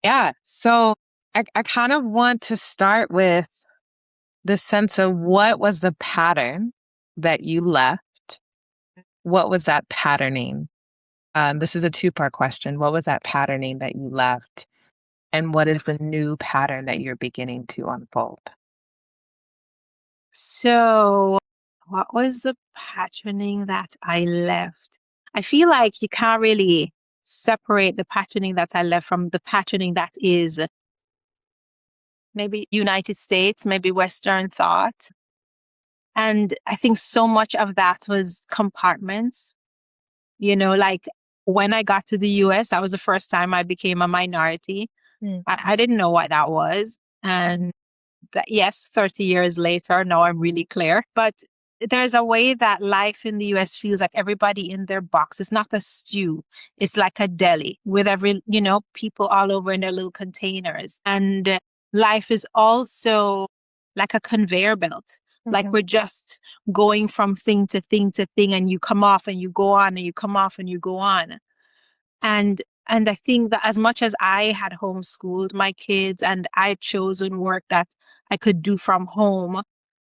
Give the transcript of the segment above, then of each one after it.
Yeah. So I kind of want to start with the sense of what was the pattern that you left? What was that patterning? This is a two-part question. What was that patterning that you left? And what is the new pattern that you're beginning to unfold? So, what was the patterning that I left? I feel like you can't really separate the patterning that I left from the patterning that is maybe United States, maybe Western thought. And I think so much of that was compartments. Like when I got to the US, that was the first time I became a minority. Mm. I didn't know what that was. And that, yes, 30 years later, now I'm really clear. But there's a way that life in the US feels like everybody in their box. It's not a stew. It's like a deli with people all over in their little containers. And life is also like a conveyor belt. Like we're just going from thing to thing to thing, and you come off and you go on, and you come off and you go on. And I think that as much as I had homeschooled my kids and I had chosen work that I could do from home,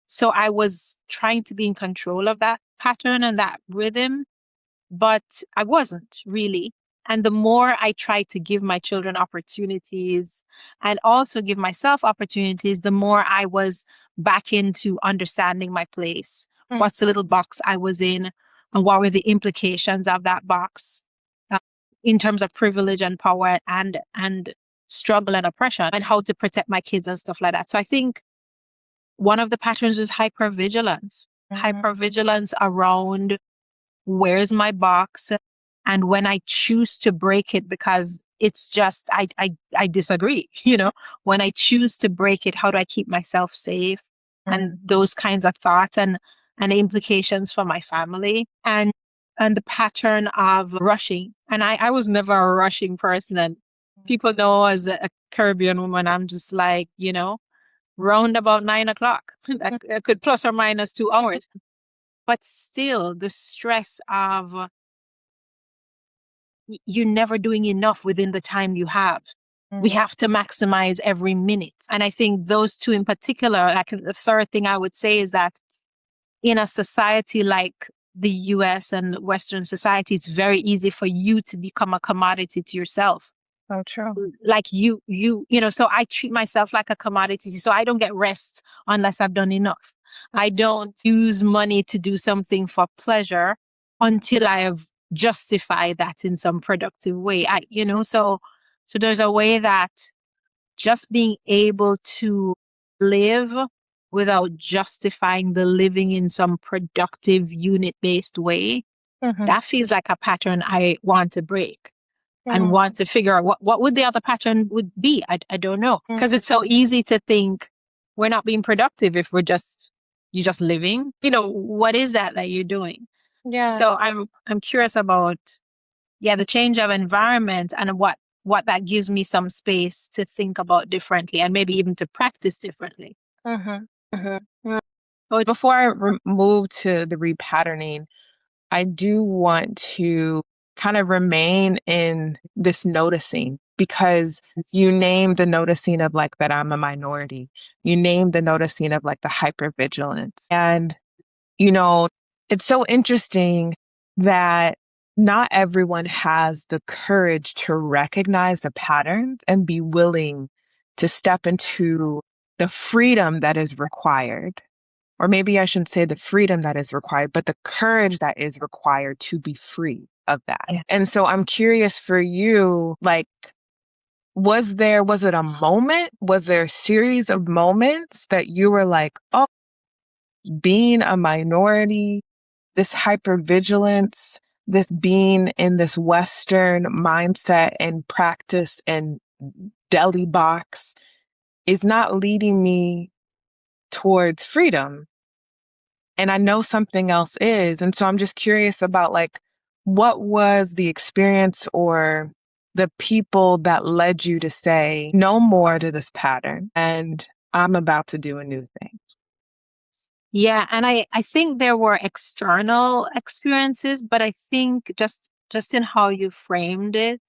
so I was trying to be in control of that pattern and that rhythm, but I wasn't really. And the more I tried to give my children opportunities and also give myself opportunities, the more I was back into understanding my place. What's the little box I was in, and what were the implications of that box uh, in terms of privilege and power and struggle and oppression, and how to protect my kids and stuff like that. So I think one of the patterns is hypervigilance. Hypervigilance around where's my box, and when I choose to break it because it's just I disagree, when I choose to break it, how do I keep myself safe, and those kinds of thoughts and the implications for my family, and the pattern of rushing. And I was never a rushing person, and people know as a Caribbean woman, I'm just like, round about 9 o'clock. I could plus or minus 2 hours. But still, the stress of you're never doing enough within the time you have. We have to maximize every minute. And I think those two in particular, like the third thing I would say is that in a society like the US and Western society, it's very easy for you to become a commodity to yourself. So true. Like so I treat myself like a commodity. So I don't get rest unless I've done enough. I don't use money to do something for pleasure until I have justified that in some productive way. So there's a way that just being able to live without justifying the living in some productive unit-based way, that feels like a pattern I want to break and want to figure out what would the other pattern would be. I don't know. Because it's so easy to think we're not being productive if you're just living. What is that you're doing? Yeah. So I'm curious about, the change of environment and what that gives me some space to think about differently and maybe even to practice differently. But before I move to the repatterning, I do want to kind of remain in this noticing because you named the noticing of like that I'm a minority. You named the noticing of like the hypervigilance. And, it's so interesting that not everyone has the courage to recognize the patterns and be willing to step into the freedom that is required, or maybe I shouldn't say the freedom that is required, but the courage that is required to be free of that. Yeah. And so I'm curious for you, like, was it a moment? Was there a series of moments that you were like, oh, being a minority, this hypervigilance, this being in this Western mindset and practice and deli box is not leading me towards freedom? And I know something else is. And so I'm just curious about like, what was the experience or the people that led you to say no more to this pattern and I'm about to do a new thing? Yeah, and I think there were external experiences, but I think just in how you framed it,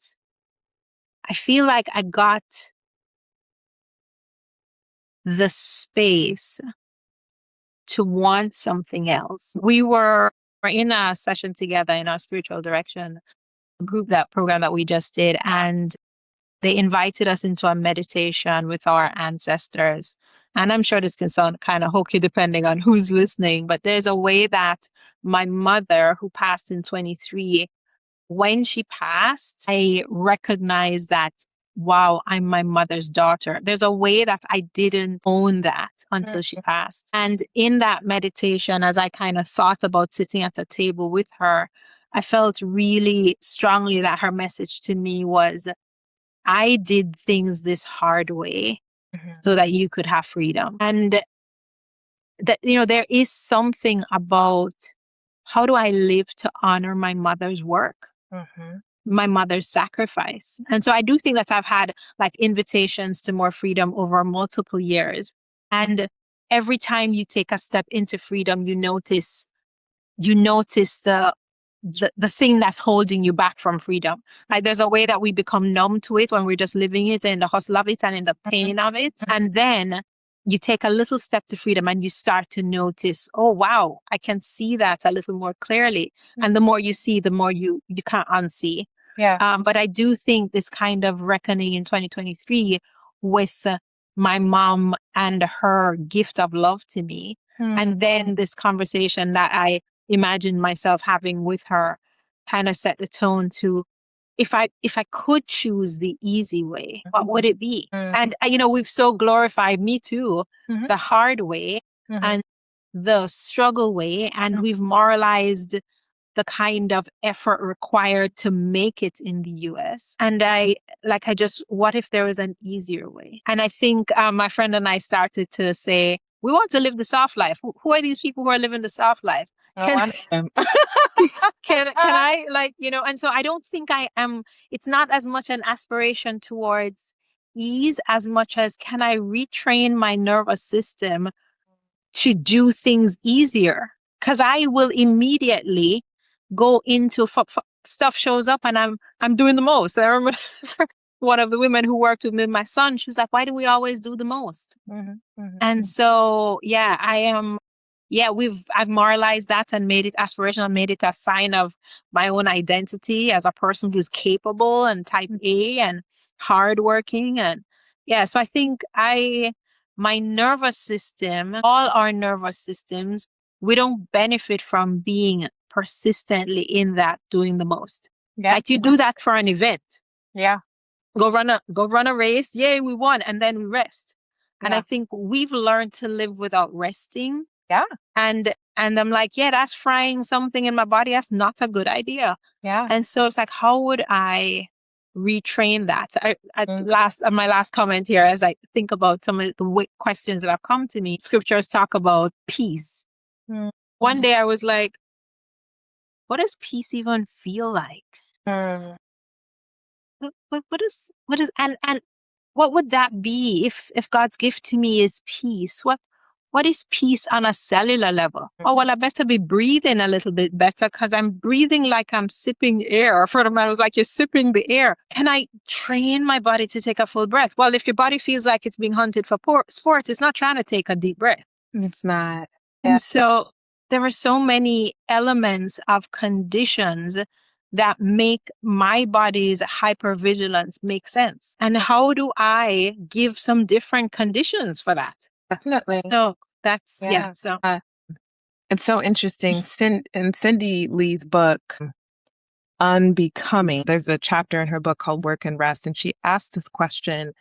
I feel like I got the space to want something else. We were in a session together in our spiritual direction group, that program that we just did, and they invited us into a meditation with our ancestors. And I'm sure this can sound kind of hokey depending on who's listening, but there's a way that my mother, who passed in 23, when she passed, I recognized that, wow, I'm my mother's daughter. There's a way that I didn't own that until she passed. And in that meditation, as I kind of thought about sitting at a table with her, I felt really strongly that her message to me was, I did things this hard way so that you could have freedom. And that, there is something about, how do I live to honor my mother's work? My mother's sacrifice. And so I do think that I've had like invitations to more freedom over multiple years. And every time you take a step into freedom, you notice the thing that's holding you back from freedom. Like there's a way that we become numb to it when we're just living it in the hustle of it and in the pain of it. And then you take a little step to freedom and you start to notice, oh, wow, I can see that a little more clearly. And the more you see, the more you can't unsee. Yeah. But I do think this kind of reckoning in 2023 with my mom and her gift of love to me. And then this conversation that I imagined myself having with her kind of set the tone to, if I could choose the easy way, what would it be? And we've so glorified, me too, the hard way and the struggle way, and we've moralized the kind of effort required to make it in the US. And what if there was an easier way? And I think my friend and I started to say, we want to live the soft life. Who are these people who are living the soft life? Can, can I and so I don't think I am, it's not as much an aspiration towards ease as much as, can I retrain my nervous system to do things easier? Because I will immediately go into stuff shows up and I'm doing the most. I remember one of the women who worked with me, my son, she was like, why do we always do the most? And so, yeah, I've moralized that and made it aspirational, made it a sign of my own identity as a person who's capable and type A and hardworking. And yeah, so I think my nervous system, all our nervous systems, we don't benefit from being persistently in that doing the most. Yeah. Like you do that for an event. Yeah. Go run a race. Yay, we won. And then we rest. And I think we've learned to live without resting. Yeah. And I'm like, yeah, that's frying something in my body. That's not a good idea. Yeah. And so it's like, how would I retrain that? My last comment here, as I think about some of the questions that have come to me, scriptures talk about peace. One day I was like, what does peace even feel like? What is and what would that be if God's gift to me is peace? What is peace on a cellular level? Oh, well, I better be breathing a little bit better because I'm breathing like I'm sipping air. For the man was like, you're sipping the air. Can I train my body to take a full breath? Well, if your body feels like it's being hunted for sport, it's not trying to take a deep breath. It's not. And so there are so many elements of conditions that make my body's hypervigilance make sense. And how do I give some different conditions for that? Definitely. So that's, so. It's so interesting. In Cindy Lee's book, Unbecoming, there's a chapter in her book called Work and Rest. And she asked this question,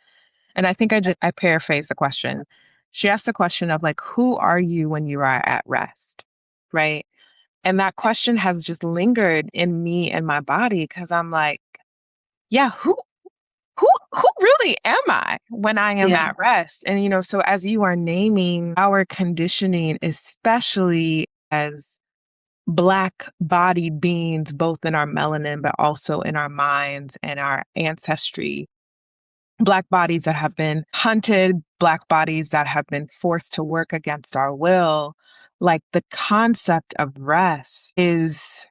and I think I paraphrase the question. She asked the question of like, who are you when you are at rest? Right. And that question has just lingered in me and my body because I'm like, yeah, who really am I when I am at rest? And, so as you are naming our conditioning, especially as Black bodied beings, both in our melanin, but also in our minds and our ancestry, Black bodies that have been hunted, Black bodies that have been forced to work against our will, like the concept of rest is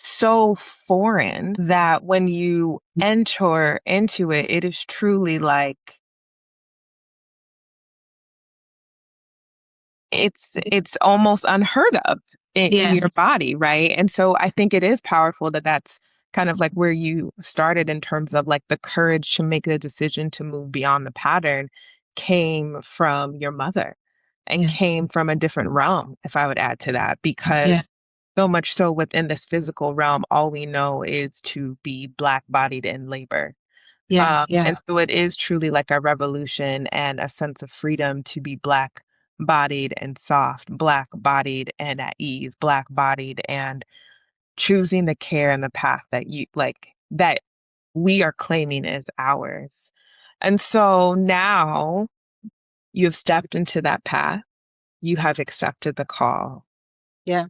so foreign that when you enter into it, it is truly like it's almost unheard of in Yeah. your body, right? And so I think it is powerful that that's kind of like where you started in terms of like the courage to make the decision to move beyond the pattern came from your mother and Yeah. came from a different realm, if I would add to that, Yeah. because so much so within this physical realm, all we know is to be black bodied in labor. Yeah. Yeah. And so it is truly like a revolution and a sense of freedom to be Black bodied and soft, Black bodied and at ease, Black bodied and choosing the care and the path that you like, that we are claiming is ours. And so now you have stepped into that path, you have accepted the call. Yeah.